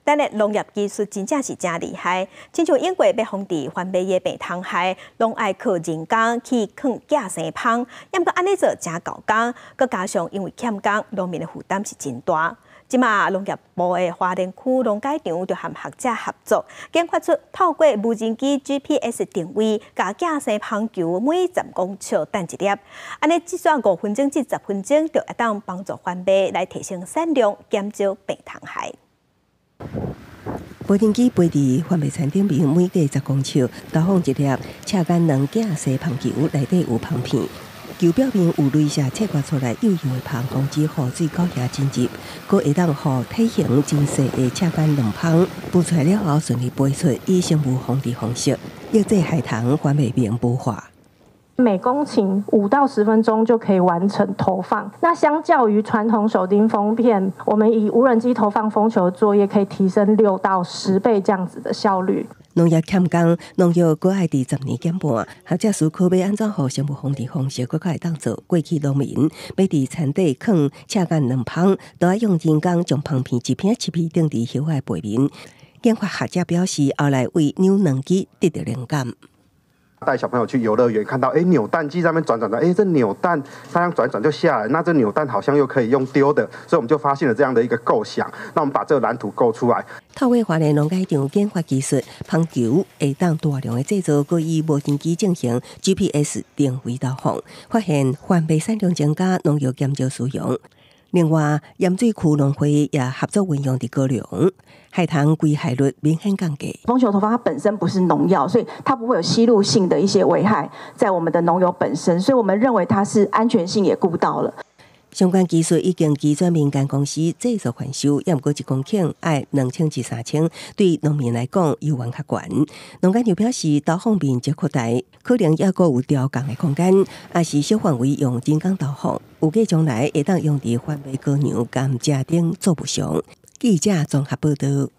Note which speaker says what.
Speaker 1: 咱的农业技术真正是真厉害，亲像英国要防治番麦叶病虫害，拢爱靠人工去抗寄生蜂，要不安尼做真够工，佮加上因为欠工，农民的负担是真大。即马农业部的花莲区农改场就和学者合作，研发出透过无人机 GPS 定位，甲寄生蜂球每10公尺等一粒，安尼只需要5分钟至10分钟，就会当帮助番麦来提升产量，减少病虫害。
Speaker 2: 无人机飞伫番麦田顶面，每隔10公尺投放一粒车间能寄生蜂球，内底有蜂片。球表面有镭射切割出来幼幼的蜂，防止雨水高压进入，佮会当互体型真细的车间卵蜂孵出来了后顺利飞出，以生物防治方式抑制害虫番麦病孵化。
Speaker 3: 每公顷5到10分钟就可以完成投放。那相较于传统手钉封片，我们以无人机投放蜂球作业，可以提升6到10倍这样子的效率。
Speaker 2: 农业欠工，农药搁爱伫10年减半。学者思考要安怎互生物防治方式，搁较会当做过去农民要伫田底放车间卵蜂，都爱用人工将蜂片一片一片钉伫叶的背面。研发学者表示，后来为扭卵机得到灵感。
Speaker 4: 带小朋友去游乐园，看到扭蛋机在那边转，这扭蛋它样转就下来，那这扭蛋好像又可以用丢的，所以我们就发现了这样的一个构想。那我们把这个蓝图构出来。
Speaker 2: 透过花莲农改场研发技术，蜂球会当大量的制造，佮以无人机进行 GPS 定位导航，发现番麦产量增加，农药减少使用。另外，盐水区农会也合作运用伫高雄，害虫归害率明显降低。
Speaker 5: 蜂球投放它本身不是农药，所以它不会有吸入性的一些危害在我们的农友本身，所以我们认为它是安全性也顾到了。
Speaker 2: 相关技术已经基转民间公司制作贩售，也毋过1公顷要2000至3000，对农民来讲油源较悬。农改场表示，投放面积扩大，可能也阁有调降的空间，也是小范围用人工投放，有计将来会当用伫番麦高粱、甘蔗等做不详。记者综合报道。